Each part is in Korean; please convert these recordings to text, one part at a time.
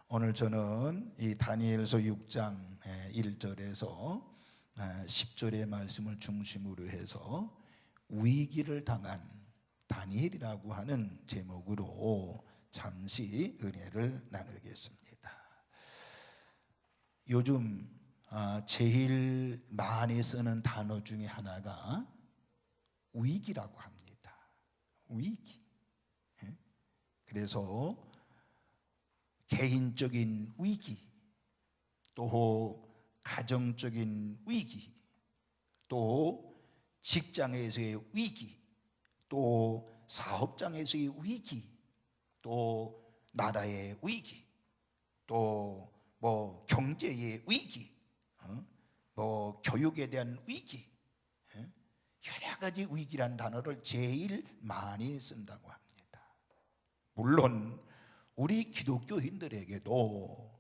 오늘 저는 이 다니엘서 6장 1절에서 10절의 말씀을 중심으로 해서 위기를 당한 다니엘이라고 하는 제목으로 잠시 은혜를 나누겠습니다. 요즘 제일 많이 쓰는 단어 중에 하나가 위기라고 합니다. 위기. 그래서 개인적인 위기, 또 가정적인 위기, 또 직장에서의 위기, 또 사업장에서의 위기, 또 나라의 위기, 또 경제의 위기, 교육에 대한 위기, 여러 가지 위기란 단어를 제일 많이 쓴다고 합니다. 물론 우리 기독교인들에게도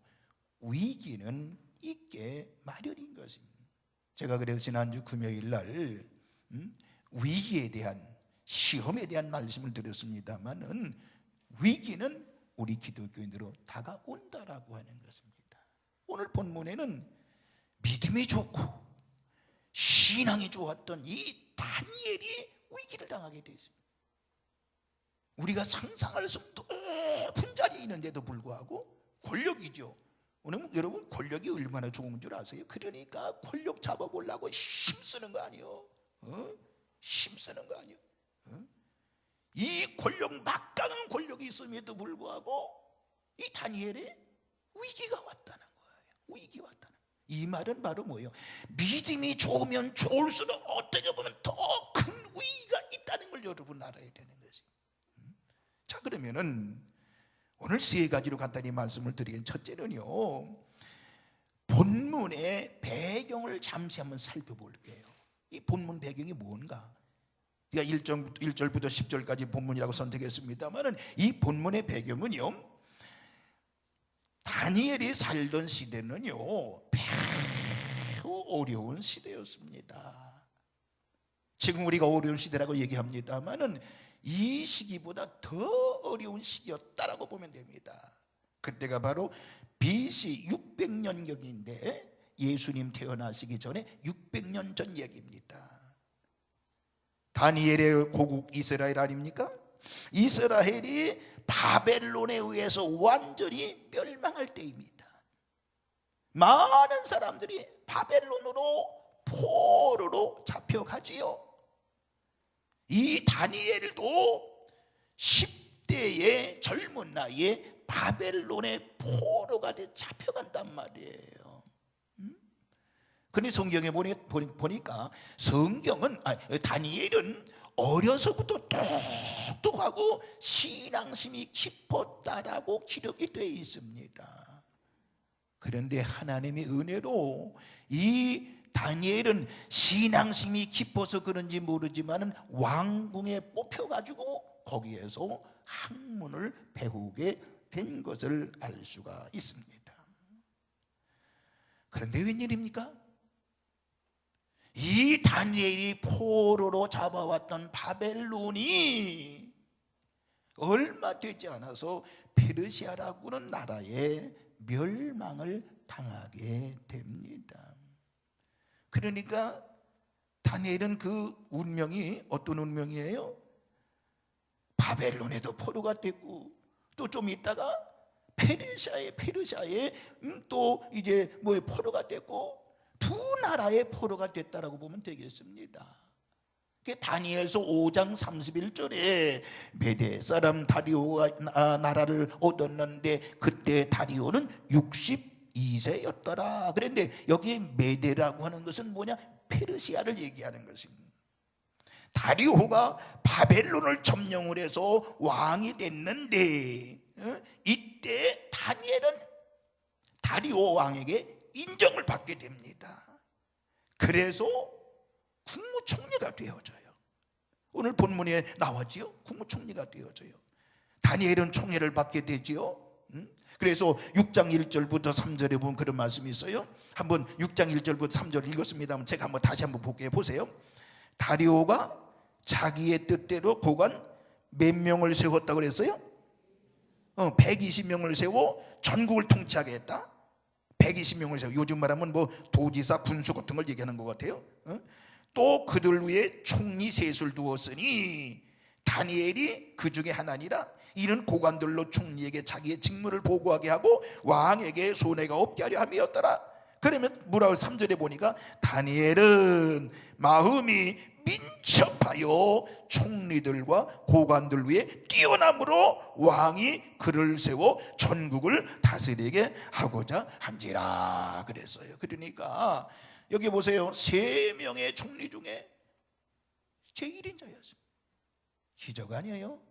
위기는 있게 마련인 것입니다. 제가 그래서 지난주 금요일 날 위기에 대한, 시험에 대한 말씀을 드렸습니다만은 위기는 우리 기독교인들로 다가온다라고 하는 것입니다. 오늘 본문에는 믿음이 좋고 신앙이 좋았던 이 다니엘이 위기를 당하게 되어 있습니다. 우리가 상상할 수 높은 자리에 있는데도 불구하고 권력이죠. 오늘 여러분 권력이 얼마나 좋은 줄 아세요? 그러니까 권력 잡아보려고 힘쓰는 거 아니에요? 힘쓰는 거 아니에요? 이 권력, 막강한 권력이 있음에도 불구하고 이 다니엘에 위기가 왔다는 거예요. 위기가 왔다는 거예요. 이 말은 바로 뭐예요? 믿음이 좋으면 좋을수록 어떻게 보면 더 큰 위기가 있다는 걸 여러분 알아야 되는 것이에요. 자, 그러면은 오늘 세 가지로 간단히 말씀을 드리긴, 첫째는요, 본문의 배경을 잠시 한번 살펴볼게요. 이 본문 배경이 뭔가? 그러니까 1절부터 10절까지 본문이라고 선택했습니다만 이 본문의 배경은요, 다니엘이 살던 시대는요 매우 어려운 시대였습니다. 지금 우리가 어려운 시대라고 얘기합니다만은 이 시기보다 더 어려운 시기였다라고 보면 됩니다. 그때가 바로 BC 600년경인데 예수님 태어나시기 전에 600년 전 얘기입니다. 다니엘의 고국 이스라엘 아닙니까? 이스라엘이 바벨론에 의해서 완전히 멸망할 때입니다. 많은 사람들이 바벨론으로 포로로 잡혀가지요. 이 다니엘도 10대의 젊은 나이에 바벨론의 포로가 돼 잡혀간단 말이에요. 그런데 성경에 보니까 다니엘은 어려서부터 똑똑하고 신앙심이 깊었다라고 기록이 되어 있습니다. 그런데 하나님의 은혜로 이 다니엘은 신앙심이 깊어서 그런지 모르지만 왕궁에 뽑혀가지고 거기에서 학문을 배우게 된 것을 알 수가 있습니다. 그런데 웬일입니까? 이 다니엘이 포로로 잡아왔던 바벨론이 얼마 되지 않아서 페르시아라고는 나라에 멸망을 당하게 됩니다. 그러니까 다니엘은 그 운명이 어떤 운명이에요? 바벨론에도 포로가 됐고 또 좀 있다가 페르시아에 또 이제 포로가 됐고 두 나라의 포로가 됐다라고 보면 되겠습니다. 다니엘서 5장 31절에 메대 사람 다리오가 나라를 얻었는데 그때 다리오는 62세였더라. 그런데 여기 메대라고 하는 것은 뭐냐? 페르시아를 얘기하는 것입니다. 다리오가 바벨론을 점령을 해서 왕이 됐는데 이때 다니엘은 다리오 왕에게 인정을 받게 됩니다. 그래서 국무총리가 되어져요. 오늘 본문에 나왔지요. 국무총리가 되어져요. 다니엘은 총애를 받게 되지요. 그래서 6장 1절부터 3절에 보면 그런 말씀이 있어요. 한번 6장 1절부터 3절 읽었습니다. 제가 한번 다시 한번 볼게요. 보세요. 다리오가 자기의 뜻대로 고관 몇 명을 세웠다고 그랬어요? 120명을 세워 전국을 통치하게 했다. 120명을 세워, 요즘 말하면 뭐 도지사 군수 같은 걸 얘기하는 것 같아요. 또 그들 위에 총리 셋을 두었으니 다니엘이 그 중에 하나니라. 이는 고관들로 총리에게 자기의 직무를 보고하게 하고 왕에게 손해가 없게 하려 함이었더라. 그러면 뭐라고 3절에 보니까 다니엘은 마음이 민첩하여 총리들과 고관들 위에 뛰어남으로 왕이 그를 세워 전국을 다스리게 하고자 한지라 그랬어요. 그러니까 여기 보세요. 3명의 총리 중에 제1인자였습니다. 기적 아니에요?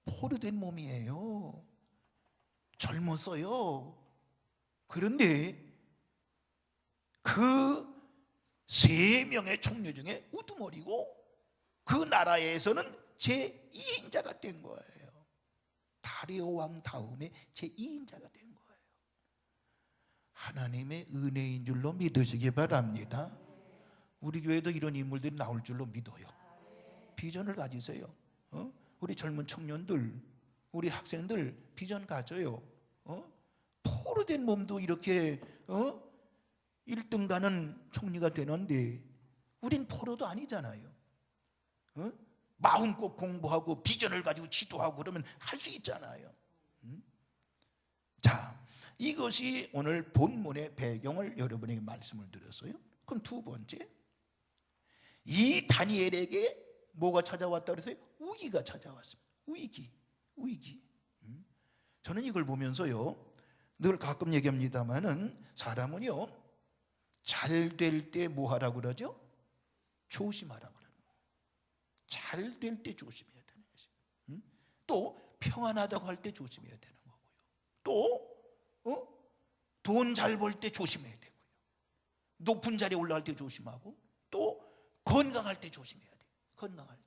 포로된 몸이에요. 젊었어요. 그런데 그 3명의 총리 중에 우두머리고 그 나라에서는 제2인자가 된 거예요. 다리오 왕 다음에 제2인자가 된 거예요. 하나님의 은혜인 줄로 믿으시기 바랍니다. 우리 교회도 이런 인물들이 나올 줄로 믿어요. 비전을 가지세요. 우리 젊은 청년들, 우리 학생들 비전 가져요. 포로된 몸도 이렇게 1등 가는 총리가 되는데 우린 포로도 아니잖아요. 마음껏 공부하고 비전을 가지고 지도하고 그러면 할 수 있잖아요. 자, 이것이 오늘 본문의 배경을 여러분에게 말씀을 드렸어요. 그럼 두 번째, 이 다니엘에게 뭐가 찾아왔다 그랬어요? 위기가 찾아왔습니다. 위기. 저는 이걸 보면서요, 늘 가끔 얘기합니다마는 사람은요, 잘 될 때 뭐 하라고 그러죠? 조심하라고 그래요. 잘 될 때 조심해야 되는 것이고, 또 평안하다고 할 때 조심해야 되는 거고요. 또 돈 잘 벌 때 조심해야 되고요. 높은 자리에 올라갈 때 조심하고, 또 건강할 때 조심해야 돼요. 건강할 때.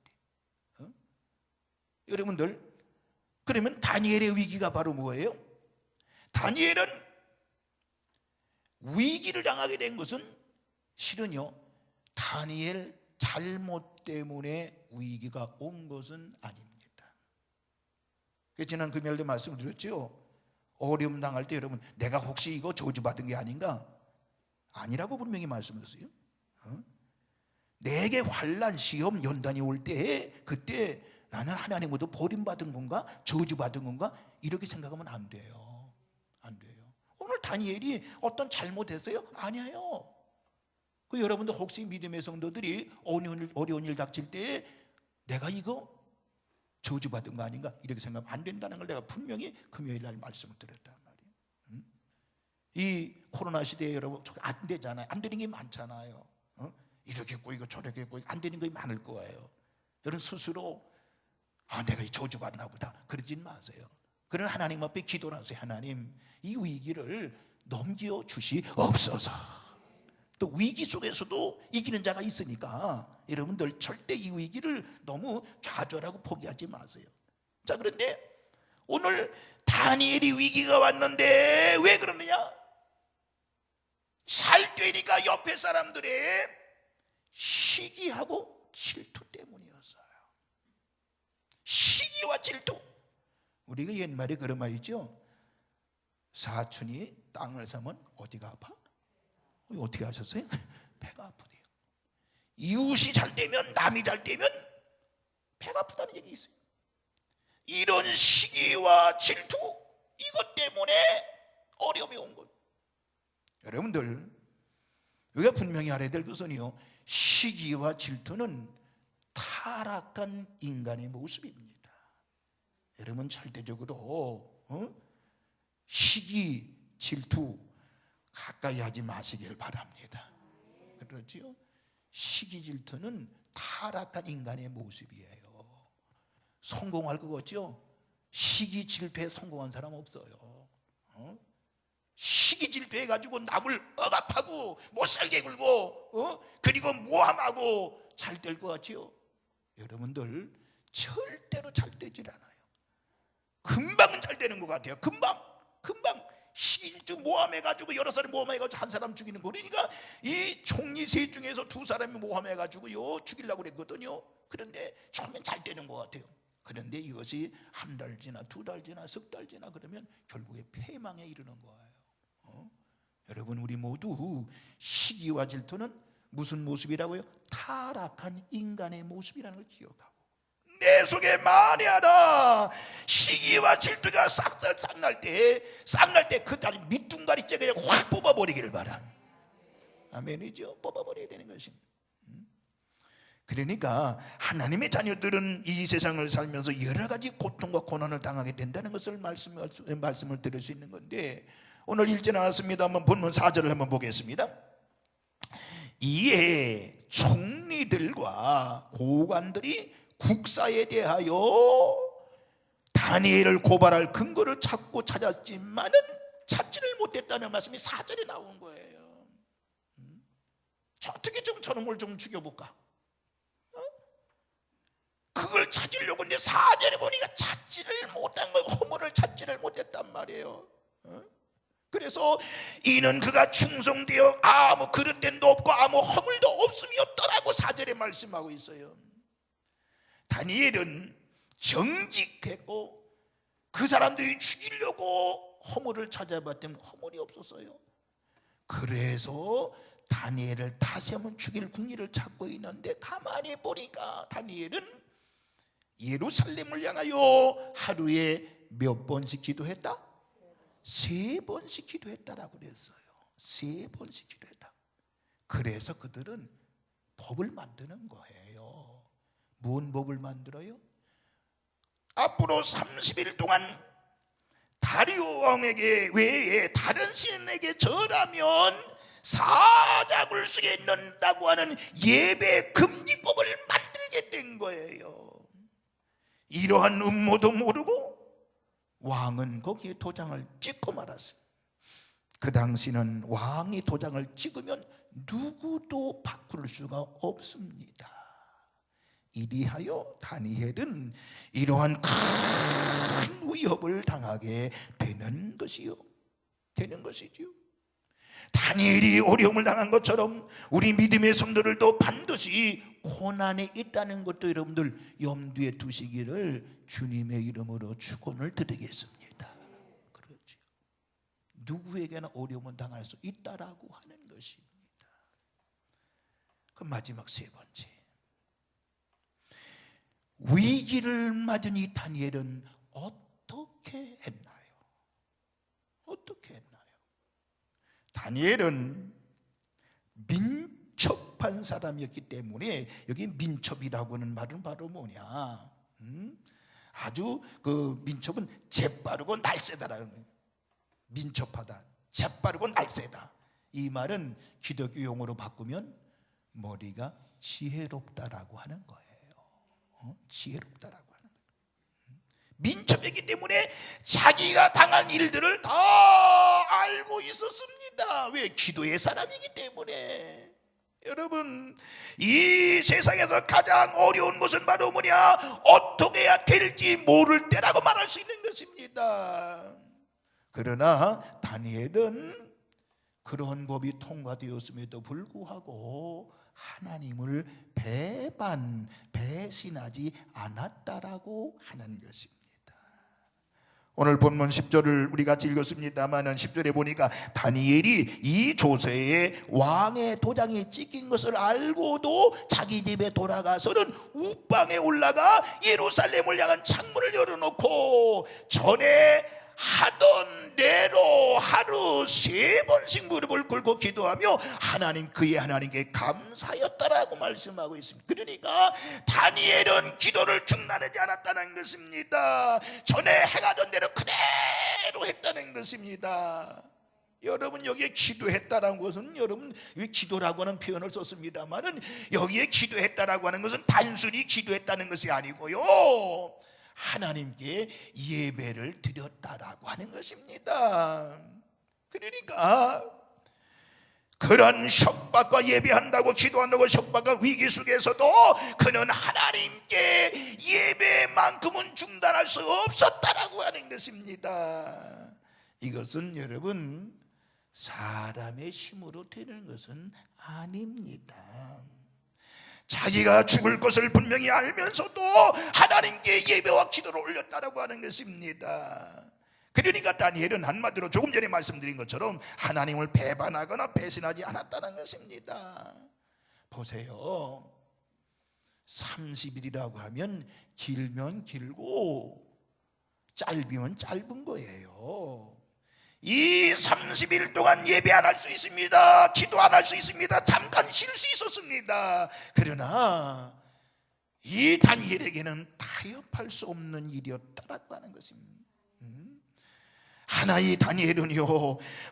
여러분들, 그러면 다니엘의 위기가 바로 뭐예요? 다니엘은 위기를 당하게 된 것은 실은요, 다니엘 잘못 때문에 위기가 온 것은 아닙니다. 지난 금요일에 말씀을 드렸죠. 어려움 당할 때 여러분, 내가 혹시 이거 저주받은 게 아닌가? 아니라고 분명히 말씀드렸어요. 내게 환난, 시험, 연단이 올 때 그때 나는 하나님으로부터 버림받은 건가? 저주받은 건가? 이렇게 생각하면 안 돼요. 안 돼요. 오늘 다니엘이 어떤 잘못했어요? 아니에요. 여러분들 혹시 믿음의 성도들이 어려운 일 닥칠 때 내가 이거 저주받은 거 아닌가? 이렇게 생각하면 안 된다는 걸 내가 분명히 금요일 날 말씀을 드렸단 말이에요. 이 코로나 시대에 여러분 안 되잖아요. 안 되는 게 많잖아요. 이렇게 꼬이고 저렇게 꼬이고 안 되는 게 많을 거예요. 여러분 스스로 내가 이 저주받나 보다 그러진 마세요. 그러나 하나님 앞에 기도를 하세요. 하나님, 이 위기를 넘겨 주시옵소서. 또 위기 속에서도 이기는 자가 있으니까 여러분들 절대 이 위기를 너무 좌절하고 포기하지 마세요. 자, 그런데 오늘 다니엘이 위기가 왔는데 왜 그러느냐? 잘 되니까 옆에 사람들의 시기하고 질투 때문이었어요. 시기와 질투. 우리가 옛말에 그런 말 있죠. 사촌이 땅을 사면 어디가 아파? 어떻게 하셨어요? 배가 아프대요. 이웃이 잘 되면, 남이 잘 되면 배가 아프다는 얘기 있어요. 이런 시기와 질투, 이것 때문에 어려움이 온 거예요. 여러분들, 우리가 분명히 알아야 될 것은요, 시기와 질투는 타락한 인간의 모습입니다. 여러분 절대적으로 시기, 질투 가까이 하지 마시길 바랍니다. 그렇죠? 시기, 질투는 타락한 인간의 모습이에요. 성공할 것 같죠? 시기, 질투에 성공한 사람 없어요. 시기, 질투해가지고 남을 억압하고 못살게 굴고 그리고 모함하고 잘 될 것 같죠? 여러분들 절대로 잘 되질 않아요. 금방은 잘 되는 것 같아요. 금방 시기질투 모함해가지고 여러 사람이 모함해가지고 한 사람 죽이는 거. 그러니까 이 총리 셋 중에서 두 사람이 모함해가지고요 죽이려고 그랬거든요. 그런데 처음엔 잘 되는 것 같아요. 그런데 이것이 한 달 지나 두 달 지나 석 달 지나 그러면 결국에 패망에 이르는 거예요. 여러분, 우리 모두 시기와 질투는 무슨 모습이라고요? 타락한 인간의 모습이라는 걸 기억하고, 내 속에 만약에 시기와 질투가 싹 날 때 그까지 밑둥가리째 그냥 확 뽑아버리기를 바라. 아멘이죠. 뽑아버려야 되는 것입니다. 그러니까 하나님의 자녀들은 이 세상을 살면서 여러 가지 고통과 고난을 당하게 된다는 것을 말씀을 드릴 수 있는 건데, 오늘 읽지 않았습니다만 본문 4절을 한번 보겠습니다. 이에 총리들과 고관들이 국사에 대하여 다니엘을 고발할 근거를 찾았지만은 찾지를 못했다는 말씀이 4절에 나온 거예요. 어떻게 좀 저놈을 좀 죽여볼까? 그걸 찾으려고 했는데 4절에 보니까 찾지를 못한 거예요. 허물을 찾지를 못했단 말이에요. 그래서 이는 그가 충성되어 아무 그릇됨도 없고 아무 허물도 없음이었더라고 4절에 말씀하고 있어요. 다니엘은 정직했고 그 사람들이 죽이려고 허물을 찾아봤더니 허물이 없었어요. 그래서 다니엘을 다시 한번 죽일 궁리를 찾고 있는데, 가만히 보니까 다니엘은 예루살렘을 향하여 하루에 몇 번씩 기도했다? 3번씩 기도했다라고 그랬어요. 3번씩 기도했다. 그래서 그들은 법을 만드는 거예요. 뭔 법을 만들어요? 앞으로 30일 동안 다리오 왕에게 외에 다른 신에게 절하면 사자굴 속에 넣는다고 하는 예배 금지법을 만들게 된 거예요. 이러한 음모도 모르고 왕은 거기에 도장을 찍고 말았습니다. 그 당시는 왕이 도장을 찍으면 누구도 바꿀 수가 없습니다. 이리하여 다니엘은 이러한 큰 위협을 당하게 되는 것이지요. 다니엘이 어려움을 당한 것처럼 우리 믿음의 성도들도 반드시 고난에 있다는 것도 여러분들 염두에 두시기를 주님의 이름으로 축원을 드리겠습니다. 그렇죠. 누구에게나 어려움을 당할 수 있다라고 하는 것입니다. 그 마지막 3번째, 위기를 맞은 이 다니엘은 어떻게 했나요? 어떻게 했나요? 다니엘은 민첩한 사람이었기 때문에, 여기 민첩이라고 하는 말은 바로 뭐냐? 아주 그 민첩은 재빠르고 날쌔다라는 거예요. 민첩하다, 재빠르고 날쌔다. 이 말은 기독교 용어로 바꾸면 머리가 지혜롭다라고 하는 거예요. 지혜롭다라고 하는 거예요. 민첩했기 때문에 자기가 당한 일들을 다 알고 있었습니다. 왜? 기도의 사람이기 때문에. 여러분, 이 세상에서 가장 어려운 것은 바로 뭐냐? 어떻게 해야 될지 모를 때라고 말할 수 있는 것입니다. 그러나 다니엘은 그런 법이 통과되었음에도 불구하고 하나님을 배신하지 않았다라고 하는 것입니다. 오늘 본문 10절을 우리 같이 읽었습니다만 10절에 보니까 다니엘이 이 조서에 왕의 도장이 찍힌 것을 알고도 자기 집에 돌아가서는 욱방에 올라가 예루살렘을 향한 창문을 열어놓고 전에 하던 대로 하루 3번씩 무릎을 꿇고 기도하며 그의 하나님께 감사였다라고 말씀하고 있습니다. 그러니까 다니엘은 기도를 중단하지 않았다는 것입니다. 전에 행하던 대로 그대로 했다는 것입니다. 여러분, 여기에 기도했다라는 것은, 여러분 기도라고 하는 표현을 썼습니다만은 여기에 기도했다라고 하는 것은 단순히 기도했다는 것이 아니고요, 하나님께 예배를 드렸다라고 하는 것입니다. 그러니까 그런 협박과 예배한다고 기도한다고 협박과 위기 속에서도 그는 하나님께 예배만큼은 중단할 수 없었다라고 하는 것입니다. 이것은 여러분 사람의 힘으로 되는 것은 아닙니다. 자기가 죽을 것을 분명히 알면서도 하나님께 예배와 기도를 올렸다라고 하는 것입니다. 그러니까 다니엘은 한마디로 조금 전에 말씀드린 것처럼 하나님을 배반하거나 배신하지 않았다는 것입니다. 보세요, 30일이라고 하면 길면 길고 짧으면 짧은 거예요. 이 30일 동안 예배 안 할 수 있습니다. 기도 안 할 수 있습니다. 잠깐 쉴 수 있었습니다. 그러나 이 다니엘에게는 타협할 수 없는 일이었다라고 하는 것입니다. 하나의 다니엘은요,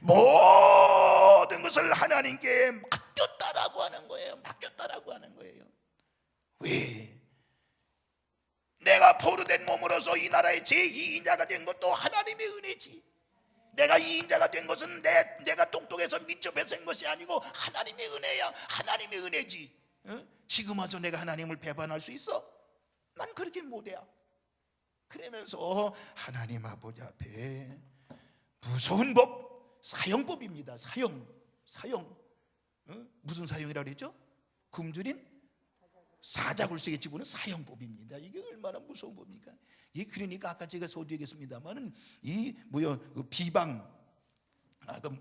모든 것을 하나님께 맡겼다라고 하는 거예요. 맡겼다라고 하는 거예요. 왜? 내가 포로된 몸으로서 이 나라의 제2인자가 된 것도 하나님의 은혜지. 내가 2인자가 된 것은 내가 똑똑해서 민첩해서 된 것이 아니고 하나님의 은혜야. 하나님의 은혜지. 지금 와서 내가 하나님을 배반할 수 있어? 난 그렇게 못해요. 그러면서 하나님 아버지 앞에 무서운 법, 사형법입니다. 사형. 무슨 사형이라고 그랬죠? 굶주린 사자굴석에 집어넣는 사형법입니다. 이게 얼마나 무서운 법입니까? 그러니까 아까 제가 소개했습니다만은 그 비방,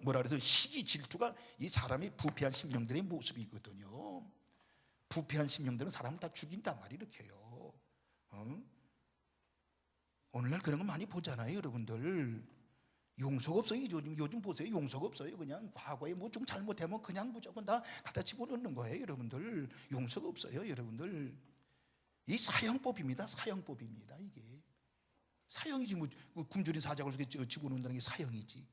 뭐라 그래서 시기 질투가 이 사람이 부패한 심령들의 모습이거든요. 부패한 심령들은 사람을 다 죽인단 말이 이렇게요. 오늘날 그런 거 많이 보잖아요, 여러분들. 용서가 없어요. 요즘 보세요. 용서가 없어요. 그냥 과거에 뭐 좀 잘못하면 그냥 무조건 다 갖다 집어넣는 거예요, 여러분들. 용서가 없어요, 여러분들. 이 사형법입니다. 사형법입니다. 이게 사형이지. 뭐 굶주린 사자굴석에 집어넣는다는 게 사형이지.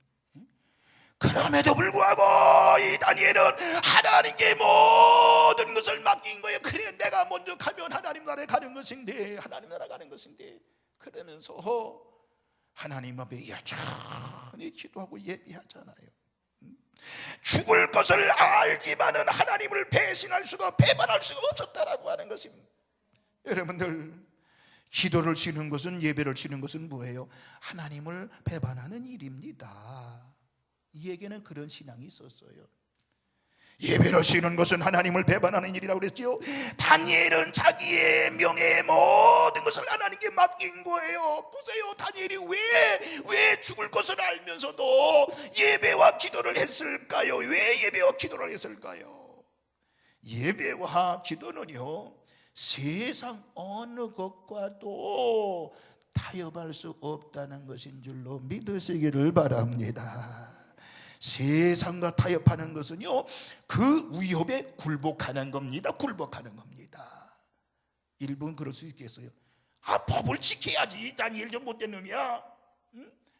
그럼에도 불구하고 이 다니엘은 하나님께 모든 것을 맡긴 거예요. 그래, 내가 먼저 가면 하나님 나라에 가는 것인데, 하나님 나라 가는 것인데, 그러면서 하나님 앞에 여전히 기도하고 예배하잖아요. 죽을 것을 알지만은 하나님을 배신할 수가, 배반할 수가 없었다라고 하는 것입니다. 여러분들, 기도를 쉬는 것은, 예배를 쉬는 것은 뭐예요? 하나님을 배반하는 일입니다. 이에게는 그런 신앙이 있었어요. 예배를 쉬는 것은 하나님을 배반하는 일이라고 그랬죠. 다니엘은 자기의 명예 모든 것을 하나님께 맡긴 거예요. 보세요, 다니엘이 왜 죽을 것을 알면서도 예배와 기도를 했을까요? 왜 예배와 기도를 했을까요? 예배와 기도는요, 세상 어느 것과도 타협할 수 없다는 것인 줄로 믿으시기를 바랍니다. 세상과 타협하는 것은요, 그 위협에 굴복하는 겁니다. 굴복하는 겁니다. 일부는 그럴 수 있겠어요. 법을 지켜야지. 다니엘 좀 못된 놈이야.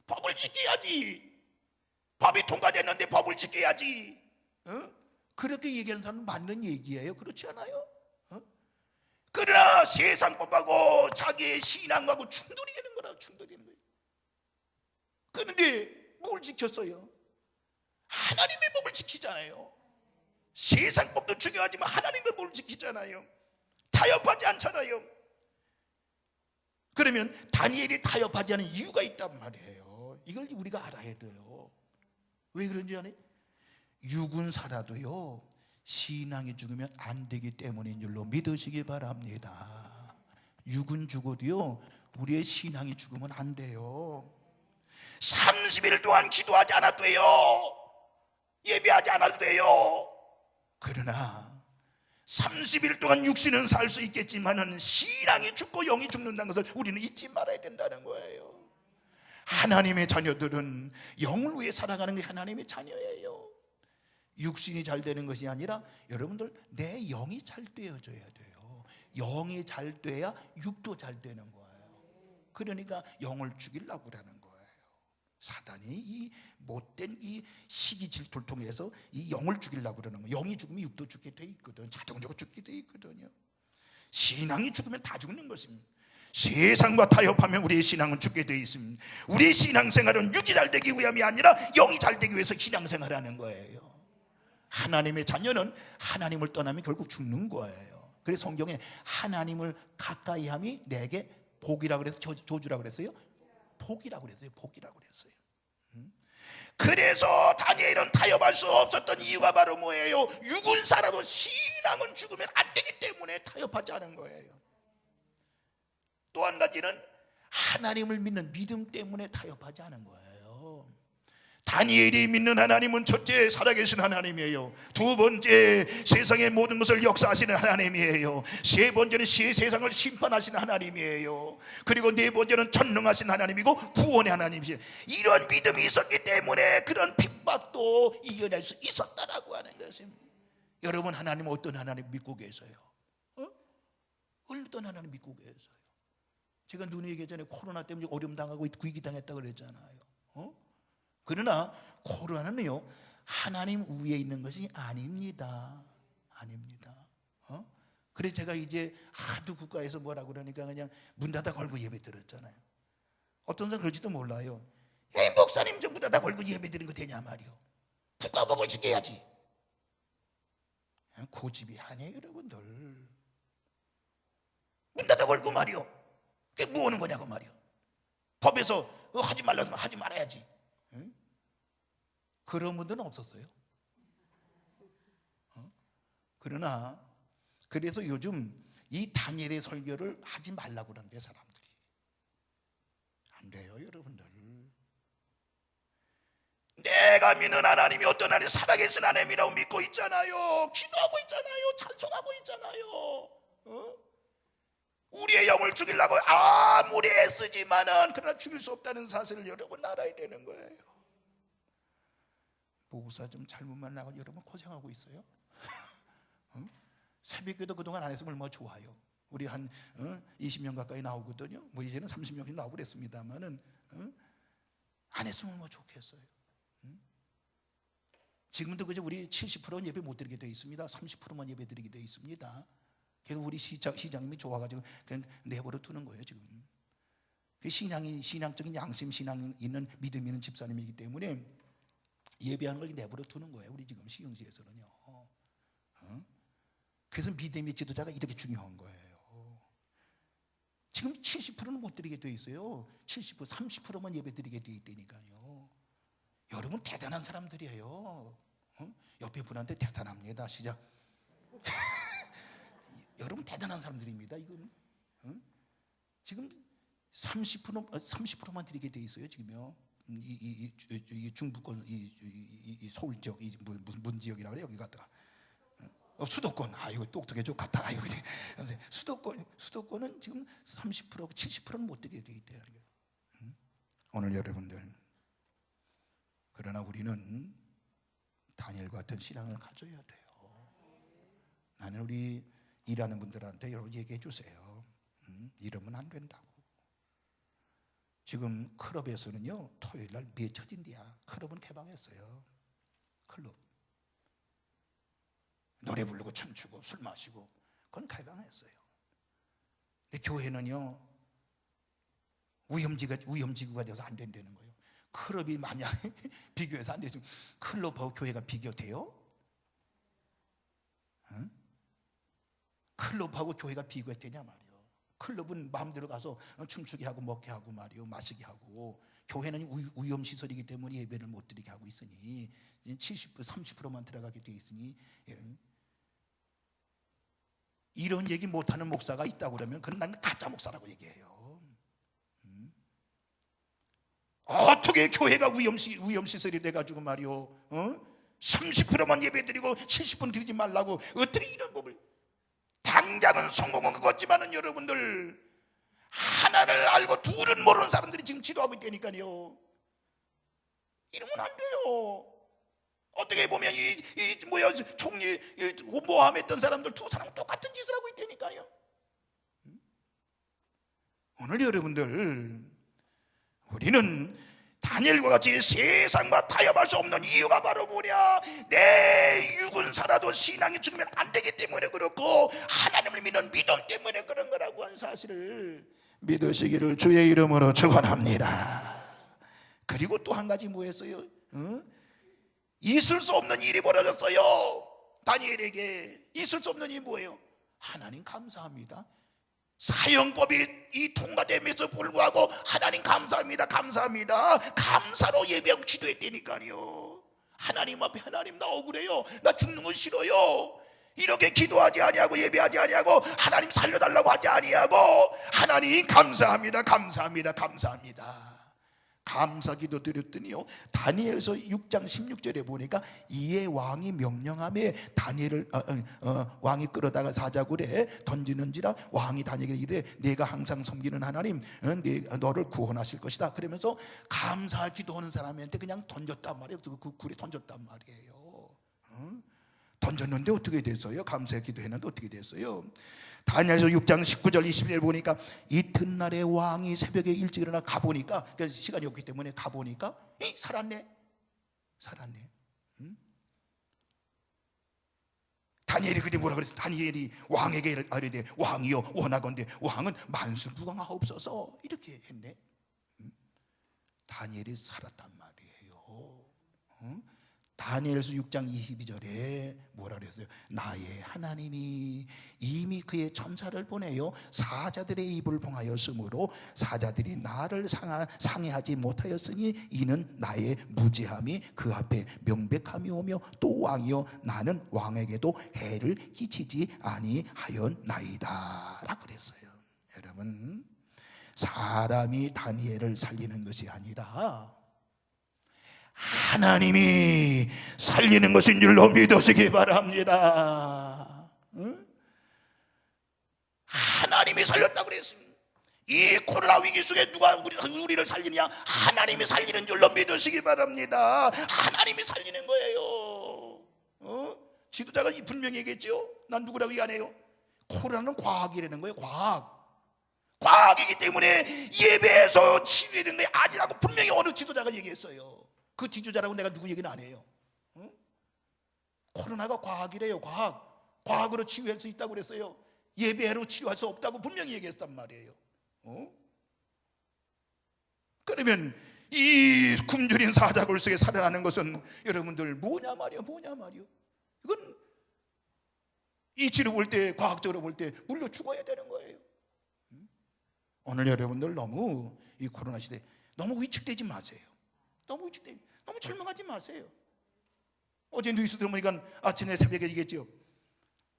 법을 지켜야지. 법이 통과됐는데 법을 지켜야지. 그렇게 얘기하는 사람은 맞는 얘기예요. 그렇지 않아요? 그러나 세상 법하고 자기의 신앙하고 충돌이 되는 거라. 충돌이 되는 거예요. 그런데 뭘 지켰어요? 하나님의 법을 지키잖아요. 세상 법도 중요하지만 하나님의 법을 지키잖아요. 타협하지 않잖아요. 그러면 다니엘이 타협하지 않은 이유가 있단 말이에요. 이걸 우리가 알아야 돼요. 왜 그런지 아세요? 육은 살아도요, 신앙이 죽으면 안 되기 때문인 줄로 믿으시기 바랍니다. 육은 죽어도요, 우리의 신앙이 죽으면 안 돼요. 30일 동안 기도하지 않아도 돼요. 예배하지 않아도 돼요. 그러나 30일 동안 육신은 살 수 있겠지만은 신앙이 죽고 영이 죽는다는 것을 우리는 잊지 말아야 된다는 거예요. 하나님의 자녀들은 영을 위해 살아가는 게 하나님의 자녀예요. 육신이 잘 되는 것이 아니라 여러분들, 내 영이 잘 되어져야 돼요. 영이 잘 돼야 육도 잘 되는 거예요. 그러니까 영을 죽이려고 그러는 거예요. 사단이 이 못된 이 시기 질투를 통해서 이 영을 죽이려고 그러는 거예요. 영이 죽으면 육도 죽게 돼 있거든. 자동적으로 죽게 돼 있거든요. 신앙이 죽으면 다 죽는 것입니다. 세상과 타협하면 우리의 신앙은 죽게 돼 있습니다. 우리의 신앙생활은 육이 잘 되기 위함이 아니라 영이 잘 되기 위해서 신앙생활을 하는 거예요. 하나님의 자녀는 하나님을 떠나면 결국 죽는 거예요. 그래서 성경에 하나님을 가까이함이 내게 복이라고 그래서 저주라고 그랬어요. 복이라고 그랬어요. 복이라고 그랬어요. 그래서 다니엘은 타협할 수 없었던 이유가 바로 뭐예요? 육은 살아도 신앙은 죽으면 안 되기 때문에 타협하지 않은 거예요. 또 한 가지는 하나님을 믿는 믿음 때문에 타협하지 않은 거예요. 다니엘이 믿는 하나님은 첫째 살아계신 하나님이에요. 두 번째 세상의 모든 것을 역사하시는 하나님이에요. 세 번째는 세상을 심판하시는 하나님이에요. 그리고 네 번째는 전능하신 하나님이고 구원의 하나님이시에요. 이런 믿음이 있었기 때문에 그런 핍박도 이겨낼 수 있었다라고 하는 것입니다. 여러분, 하나님 어떤 하나님 믿고 계세요? 어떤 하나님 믿고 계세요? 제가 눈에 얘기 전에 코로나 때문에 어려움 당하고 위기당했다고 그랬잖아요. 그러나 코로나는요, 하나님 위에 있는 것이 아닙니다. 아닙니다. 그래서 제가 이제 하도 국가에서 뭐라 그러니까 그냥 문 닫아 걸고 예배 드렸잖아요. 어떤 사람 그럴지도 몰라요. 목사님 좀 문 닫아 걸고 예배 드리는 거 되냐 말이요. 국가법을 지켜야지. 고집이 아니에요, 여러분들. 문 닫아 걸고 말이요. 그게 뭐 하는 거냐고 말이요. 법에서 하지 말라고 하면 하지 말아야지. 그런 분들은 없었어요. 그러나 그래서 요즘 이 다니엘의 설교를 하지 말라고 그러는데 사람들이 안 돼요, 여러분들. 내가 믿는 하나님이 어떤 하나님, 살아계신 하나님이라고 믿고 있잖아요. 기도하고 있잖아요. 찬송하고 있잖아요. 우리의 영을 죽이려고 아무리 애쓰지만은 그러나 죽일 수 없다는 사실을 여러분 알아야 되는 거예요. 목사 좀 잘못만 나가고 여러분 고생하고 있어요. 새벽기도 그동안 안 했으면 얼마나 좋아요. 우리 한 20년 가까이 나오거든요. 뭐 이제는 30년씩 나오고 그랬습니다만은 안 했으면 얼마나 좋겠어요. 지금도 그저 우리 70%는 예배 못 드리게 되어 있습니다. 30%만 예배 드리게 되어 있습니다. 그래서 우리 시장님이 좋아가지고 그냥 내버려 두는 거예요, 지금. 신앙적인 양심, 신앙 있는 믿음 있는 집사님이기 때문에 예배하는 걸 내버려 두는 거예요, 우리 지금 시흥시에서는요. 그래서 믿음의 지도자가 이렇게 중요한 거예요. 지금 70%는 못 드리게 돼 있어요. 70%, 30%만 예배 드리게 돼 있다니까요. 여러분 대단한 사람들이에요. 옆에 분한테 대단합니다. 시작. 여러분 대단한 사람들입니다. 이건 지금 30%만 드리게 돼 있어요, 지금요. 이 중부권, 이 서울 지역, 무슨 지역이라고 그래요, 여기 갖다가 수도권. 이거 똑똑해 좀 같아. 수도권은 지금 30%, 70%는 못 드리게 돼 있다는 거예요. 오늘 여러분들, 그러나 우리는 다니엘과 같은 신앙을 가져야 돼요. 나는 우리 일하는 분들한테 여러분 얘기해 주세요. 이러면 안 된다고. 지금 클럽에서는요, 토요일 날 미쳐진대야. 클럽은 개방했어요. 클럽 노래 부르고 춤추고 술 마시고 그건 개방했어요. 근데 교회는요, 위험지구가 돼서 안 된다는 거예요. 클럽이 만약 비교해서 안 되지만 클럽하고 교회가 비교돼요? 클럽하고 교회가 비교가 되냐 말이에요. 클럽은 마음대로 가서 춤추게 하고 먹게 하고 말이요, 마시게 하고, 교회는 위험시설이기 때문에 예배를 못 드리게 하고 있으니 70%, 30%만 들어가게 돼 있으니, 이런 얘기 못하는 목사가 있다고 그러면 그건 나는 가짜 목사라고 얘기해요. 어떻게 교회가 위험시설이 돼가지고 말이요, 30%만 예배드리고 70% 드리지 말라고, 어떻게 이런 법을. 당장은 성공은 그렇지만은 여러분들, 하나를 알고 둘은 모르는 사람들이 지금 지도하고 있다니까요. 이러면 안 돼요. 어떻게 보면 총리 모함했던 사람들 두 사람은 똑같은 짓을 하고 있다니까요. 오늘 여러분들, 우리는 다니엘과 같이 세상과 타협할 수 없는 이유가 바로 뭐냐? 내 육은 살아도 신앙이 죽으면 안 되기 때문에 그렇고, 하나님을 믿는 믿음 때문에 그런 거라고 하는 사실을 믿으시기를 주의 이름으로 축원합니다. 그리고 또 한 가지 뭐였어요? 있을 수 없는 일이 벌어졌어요. 다니엘에게 있을 수 없는 일이 뭐예요? 하나님 감사합니다. 사형법이 이 통과됨에도 불구하고 하나님 감사합니다, 감사합니다, 감사로 예배하고 기도했다니까요. 하나님 앞에 하나님 나 억울해요. 나 죽는 건 싫어요. 이렇게 기도하지 아니하고 예배하지 아니하고 하나님 살려달라고 하지 아니하고 하나님 감사합니다. 감사합니다. 감사합니다. 감사 기도 드렸더니요, 다니엘서 6장 16절에 보니까 이에 왕이 명령함에 다니엘을 왕이 끌어다가 사자굴에 던지는지라 왕이 다니엘에게 이르되 내가 항상 섬기는 하나님 너를 구원하실 것이다. 그러면서 감사 기도하는 사람한테 그냥 던졌단 말이에요. 그 굴에 던졌단 말이에요. 던졌는데 어떻게 됐어요? 감사 기도했는데 어떻게 됐어요? 다니엘서 6장 19절 20절 보니까 이튿날에 왕이 새벽에 일찍 일어나 가보니까, 그러니까 시간이 없기 때문에 가보니까 살았네. 다니엘이 그때 뭐라 그랬어? 다니엘이 왕에게 이르되 왕이여 원하건대 왕은 만수무강하옵소서 이렇게 했네. 다니엘이 살았단 말이에요. 다니엘서 6장 22절에 뭐라 그랬어요? 나의 하나님이 이미 그의 천사를 보내요 사자들의 입을 봉하였으므로 사자들이 나를 상해하지 못하였으니 이는 나의 무죄함이 그 앞에 명백함이 오며 또 왕이여 나는 왕에게도 해를 끼치지 아니하였나이다 라고 그랬어요. 여러분, 사람이 다니엘을 살리는 것이 아니라 하나님이 살리는 것인 줄로 믿으시기 바랍니다. 하나님이 살렸다고 그랬습니다. 이 코로나 위기 속에 누가 우리를 살리냐? 하나님이 살리는 줄로 믿으시기 바랍니다. 하나님이 살리는 거예요. 지도자가 분명히 얘기했죠. 난 누구라고 얘기 안 해요. 코로나는 과학이라는 거예요. 과학이기 때문에 예배에서 치유되는 게 아니라고 분명히 어느 지도자가 얘기했어요. 그 지도자라고 내가 누구 얘기는 안 해요. 코로나가 과학이래요. 과학으로 치유할 수 있다고 그랬어요. 예배로 치유할 수 없다고 분명히 얘기했단 말이에요. 그러면 이 굶주린 사자굴 속에 살아나는 것은 여러분들 뭐냐 말이요. 이건 이치로 볼 때, 과학적으로 볼 때 물려 죽어야 되는 거예요. 오늘 여러분들 너무 이 코로나 시대 너무 위축되지 마세요. 너무 절망하지 마세요. 어제 뉴스 들어보니까 아침에 새벽에 얘기했죠.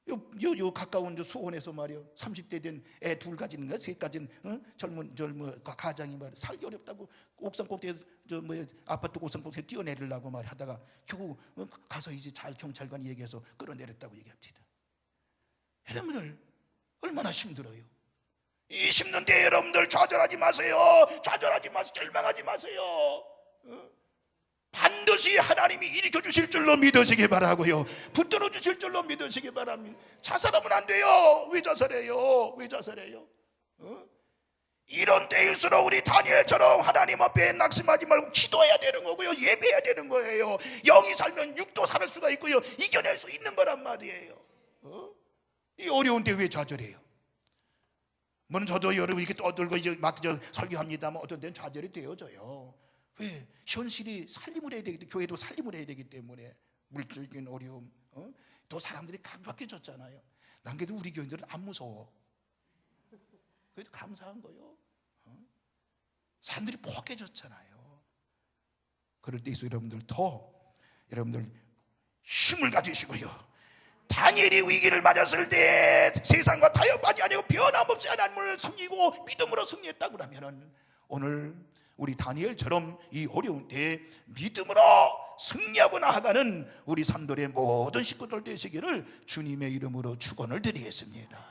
요 가까운 수원에서 말이요, 30대 된 애 둘 가지는 거, 셋 가진 젊은 가장이 말이요, 살기 어렵다고 옥상 꼭대기 아파트 옥상 꼭대기 뛰어내리려고 하다가 겨우 가서 이제 잘 경찰관이 얘기해서 끌어내렸다고 얘기합니다. 여러분들 얼마나 힘들어요. 이 힘든데 여러분들 좌절하지 마세요. 절망하지 마세요. 반드시 하나님이 일으켜 주실 줄로 믿으시기 바라고요. 붙들어 주실 줄로 믿으시기 바랍니다. 자살하면 안 돼요. 왜 자살해요? 이런 때일수록 우리 다니엘처럼 하나님 앞에 낙심하지 말고 기도해야 되는 거고요. 예배해야 되는 거예요. 영이 살면 육도 살 수가 있고요. 이겨낼 수 있는 거란 말이에요. 이 어려운데 왜 좌절해요? 물론 저도 여러분 이렇게 떠들고 이제 막 설교합니다만 어떤 데는 좌절이 되어져요. 왜? 현실이 살림을 해야 되기 때문에, 교회도 살림을 해야 되기 때문에. 물질적인 어려움, 더 사람들이 각박해졌잖아요. 난 그래도 우리 교인들은 안 무서워. 그래도 감사한 거요. 사람들이 포악해졌잖아요. 그럴 때에서 여러분들 힘을 가지시고요, 다니엘이 위기를 맞았을 때 세상과 타협하지 아니고 변함없이 하나님을 섬기고 믿음으로 승리했다고 하면은 오늘 우리 다니엘처럼 이 어려운 때에 믿음으로 승리하고 나아가는 우리 산돌의 모든 식구들 되시기를 주님의 이름으로 축원을 드리겠습니다.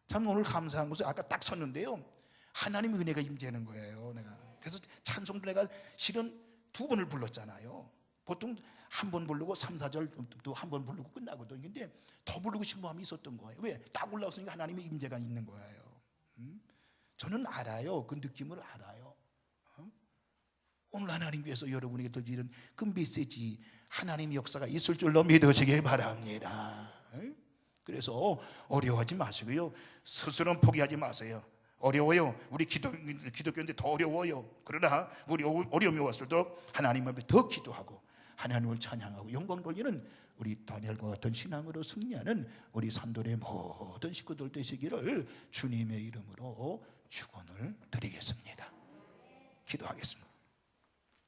참 오늘 감사한 것은 아까 딱 섰는데요, 하나님의 은혜가 임재하는 거예요. 그래서 찬송도 내가 실은 2번을 불렀잖아요. 보통 한 번 부르고 3, 4절 또 한 번 부르고 끝나거든요. 근데 더 부르고 싶은 마음이 있었던 거예요. 왜? 딱 올라왔으니까 하나님의 임재가 있는 거예요. 저는 알아요. 그 느낌을 알아요. 오늘 하나님 위해서 여러분에게 드리는 그 메시지, 하나님 역사가 있을 줄로 믿으시기 바랍니다. 그래서 어려워하지 마시고요, 스스로 포기하지 마세요. 어려워요. 우리 기독교인데 더 어려워요. 그러나 우리 어려움이 왔을 때 하나님 앞에 더 기도하고 하나님을 찬양하고 영광 돌리는 우리 다니엘과 같은 신앙으로 승리하는 우리 산돌의 모든 식구들 되시기를 주님의 이름으로 축원을 드리겠습니다. 기도하겠습니다.